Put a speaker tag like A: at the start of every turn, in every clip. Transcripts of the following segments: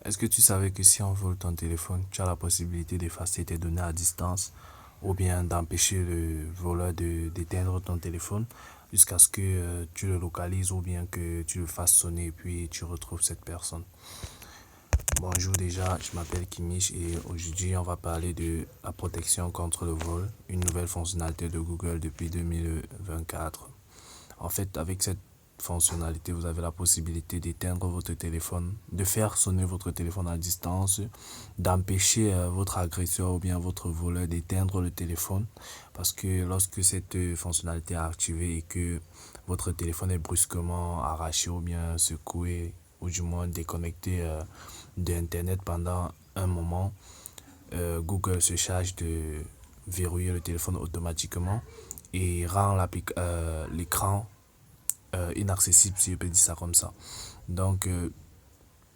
A: Est-ce que tu savais que si on vole ton téléphone, tu as la possibilité d'effacer tes données à distance ou bien d'empêcher le voleur d'éteindre ton téléphone jusqu'à ce que tu le localises ou bien que tu le fasses sonner et puis tu retrouves cette personne. Bonjour déjà, je m'appelle Kimish et aujourd'hui on va parler de la protection contre le vol, une nouvelle fonctionnalité de Google depuis 2024. En fait, avec cette fonctionnalité, vous avez la possibilité d'éteindre votre téléphone, de faire sonner votre téléphone à distance, d'empêcher votre agresseur ou bien votre voleur d'éteindre le téléphone. Parce que lorsque cette fonctionnalité est activée et que votre téléphone est brusquement arraché ou bien secoué ou du moins déconnecté d'Internet pendant un moment, Google se charge de verrouiller le téléphone automatiquement et rend l'écran inaccessible, si je peux dire ça comme ça. Donc,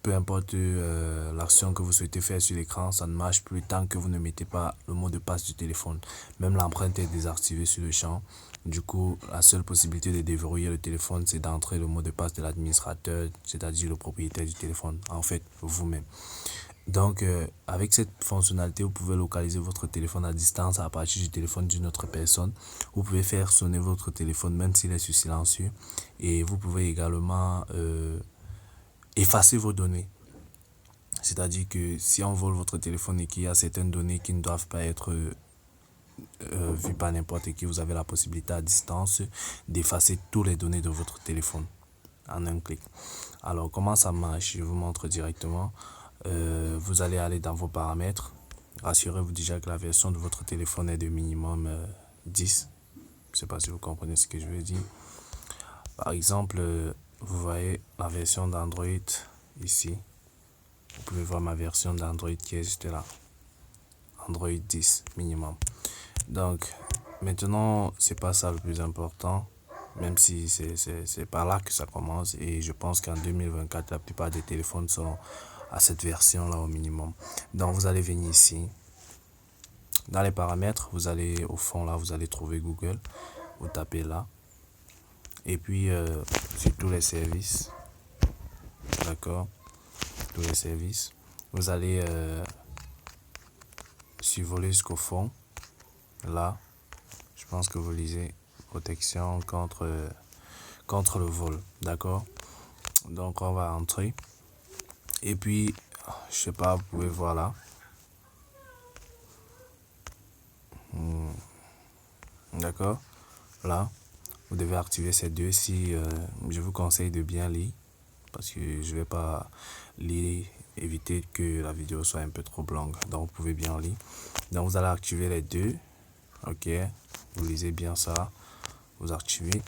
A: peu importe l'action que vous souhaitez faire sur l'écran, ça ne marche plus tant que vous ne mettez pas le mot de passe du téléphone. Même l'empreinte est désactivée sur le champ. Du coup, la seule possibilité de déverrouiller le téléphone, c'est d'entrer le mot de passe de l'administrateur, c'est-à-dire le propriétaire du téléphone, en fait, vous-même. Donc, avec cette fonctionnalité, vous pouvez localiser votre téléphone à distance à partir du téléphone d'une autre personne. Vous pouvez faire sonner votre téléphone même s'il est sur silencieux. Et vous pouvez également effacer vos données. C'est-à-dire que si on vole votre téléphone et qu'il y a certaines données qui ne doivent pas être vues par n'importe qui, vous avez la possibilité à distance d'effacer toutes les données de votre téléphone en un clic. Alors, comment ça marche? Je vous montre directement. Vous allez aller dans vos paramètres. Rassurez-vous déjà que la version de votre téléphone est de minimum 10. Je ne sais pas si vous comprenez ce que je veux dire. Par exemple, vous voyez la version d'Android ici. Vous pouvez voir ma version d'Android qui est juste là. Android 10 minimum. Donc, maintenant, c'est pas ça le plus important. Même si c'est par là que ça commence. Et je pense qu'en 2024, la plupart des téléphones sont à cette version-là au minimum. Donc, vous allez venir ici. Dans les paramètres, vous allez au fond là, vous allez trouver Google. Vous tapez là. Et puis, sur tous les services. D'accord? Tous les services. Vous allez survoler jusqu'au fond. Là, je pense que vous lisez protection contre le vol. D'accord? Donc, on va entrer. Et puis, je sais pas, vous pouvez voir là. D'accord? Là, vous devez activer ces deux si je vous conseille de bien lire. Parce que je vais pas lire, éviter que la vidéo soit un peu trop longue. Donc, vous pouvez bien lire. Donc, vous allez activer les deux. Ok? Vous lisez bien ça. Vous activez.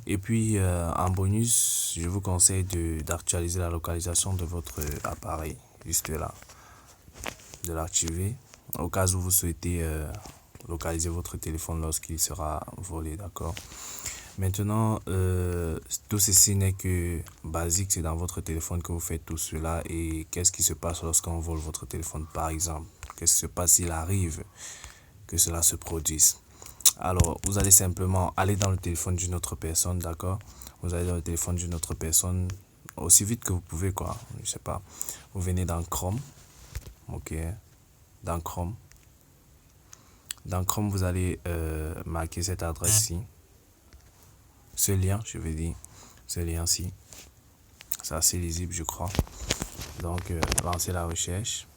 A: Et puis, en bonus, je vous conseille d'actualiser la localisation de votre appareil. Juste là. De l'activer. Au cas où vous souhaitez localiser votre téléphone lorsqu'il sera volé. D'accord? Maintenant, tout ceci n'est que basique, c'est dans votre téléphone que vous faites tout cela. Et qu'est-ce qui se passe lorsqu'on vole votre téléphone, par exemple? Qu'est-ce qui se passe s'il arrive que cela se produise? Alors, vous allez simplement aller dans le téléphone d'une autre personne, d'accord? Vous allez dans le téléphone d'une autre personne aussi vite que vous pouvez, quoi. Je sais pas. Vous venez dans Chrome, ok? Dans Chrome. Dans Chrome, vous allez marquer cette adresse-ci. Ce lien, je vais dire, ce lien-ci, c'est assez lisible, je crois. Donc, lancez la recherche.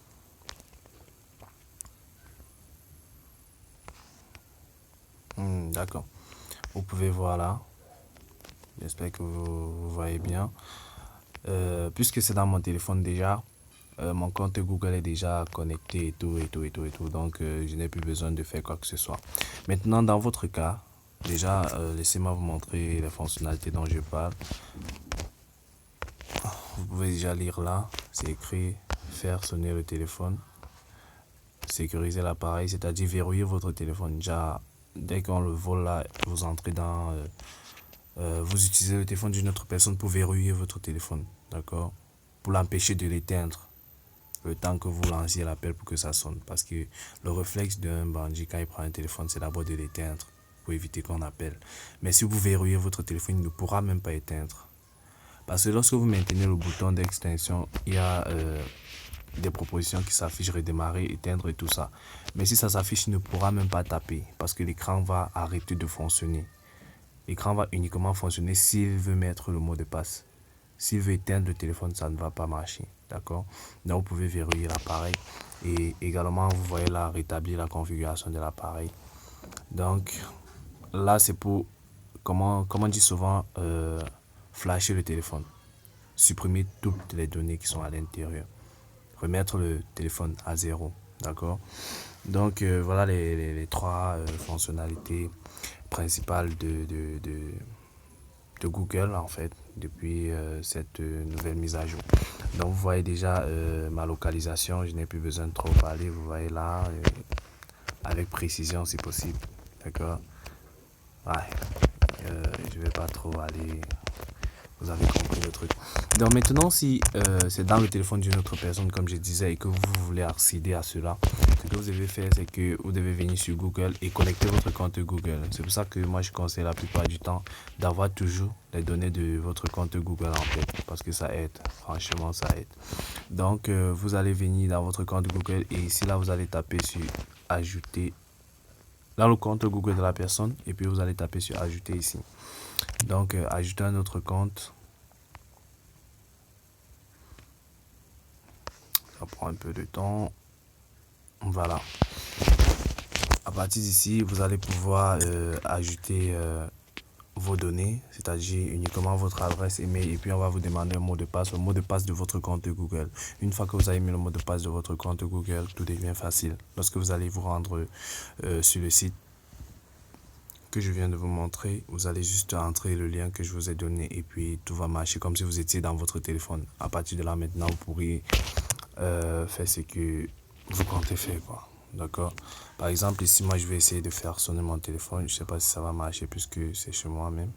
A: D'accord. Vous pouvez voir là. J'espère que vous voyez bien. Puisque c'est dans mon téléphone déjà, mon compte Google est déjà connecté et tout, et tout, et tout, et tout. Donc, je n'ai plus besoin de faire quoi que ce soit. Maintenant, dans votre cas, déjà, laissez-moi vous montrer les fonctionnalités dont je parle. Vous pouvez déjà lire là, c'est écrit faire sonner le téléphone, sécuriser l'appareil, c'est-à-dire verrouiller votre téléphone. Déjà, dès qu'on le vole là, vous entrez dans, vous utilisez le téléphone d'une autre personne pour verrouiller votre téléphone, d'accord? Pour l'empêcher de l'éteindre, le temps que vous lanciez l'appel pour que ça sonne. Parce que le réflexe d'un bandit quand il prend un téléphone, c'est d'abord de l'éteindre pour éviter qu'on appelle. Mais si vous verrouillez votre téléphone, il ne pourra même pas éteindre. Parce que lorsque vous maintenez le bouton d'extinction, il y a des propositions qui s'affichent, redémarrer, éteindre et tout ça. Mais si ça s'affiche, il ne pourra même pas taper parce que l'écran va arrêter de fonctionner. L'écran va uniquement fonctionner s'il veut mettre le mot de passe. S'il veut éteindre le téléphone, ça ne va pas marcher. D'accord? Donc, vous pouvez verrouiller l'appareil. Et également, vous voyez là, rétablir la configuration de l'appareil. Donc, là, c'est pour, comment on dit souvent, flasher le téléphone. Supprimer toutes les données qui sont à l'intérieur. Remettre le téléphone à zéro. D'accord? Donc, voilà les trois fonctionnalités principales de Google en fait depuis cette nouvelle mise à jour. Donc vous voyez déjà ma localisation, je n'ai plus besoin de trop parler, vous voyez là avec précision si possible, d'accord. Ouais, je vais pas trop aller, vous avez compris le truc. Donc maintenant si c'est dans le téléphone d'une autre personne comme je disais et que vous voulez accéder à cela, ce que vous devez faire c'est que vous devez venir sur Google et connecter votre compte Google. C'est pour ça que moi je conseille la plupart du temps d'avoir toujours les données de votre compte Google en tête parce que ça aide, franchement ça aide. Donc vous allez venir dans votre compte Google et ici là vous allez taper sur ajouter dans le compte Google de la personne et puis vous allez taper sur ajouter ici. Donc ajouter un autre compte. Ça prend un peu de temps. Voilà. À partir d'ici, vous allez pouvoir ajouter vos données, c'est-à-dire uniquement votre adresse email et puis on va vous demander un mot de passe, le mot de passe de votre compte Google. Une fois que vous avez mis le mot de passe de votre compte Google, tout devient facile. Lorsque vous allez vous rendre sur le site que je viens de vous montrer, vous allez juste entrer le lien que je vous ai donné et puis tout va marcher comme si vous étiez dans votre téléphone. À partir de là maintenant, vous pourrez faire ce que vous comptez faire quoi. D'accord. Par exemple ici moi je vais essayer de faire sonner mon téléphone. Je sais pas si ça va marcher puisque c'est chez moi même.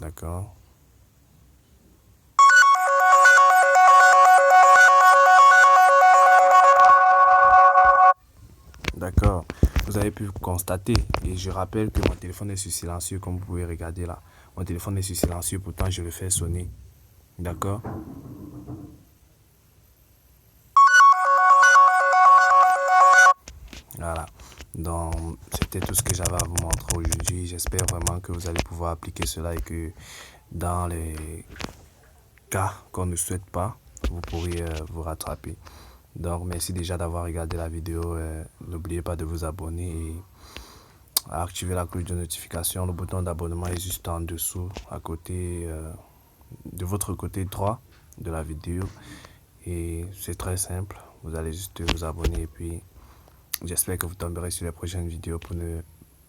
A: D'accord. D'accord. Vous avez pu constater et je rappelle que mon téléphone est sur silencieux comme vous pouvez regarder là. Mon téléphone est sur silencieux pourtant je le fais sonner. D'accord. Voilà, donc c'était tout ce que j'avais à vous montrer aujourd'hui. J'espère vraiment que vous allez pouvoir appliquer cela et que dans les cas qu'on ne souhaite pas, vous pourrez vous rattraper. Donc merci déjà d'avoir regardé la vidéo. N'oubliez pas de vous abonner et activer la cloche de notification. Le bouton d'abonnement est juste en dessous, à côté de votre côté droit de la vidéo. Et c'est très simple. Vous allez juste vous abonner et puis j'espère que vous tomberez sur les prochaines vidéos pour ne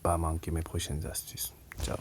A: pas manquer mes prochaines astuces. Ciao.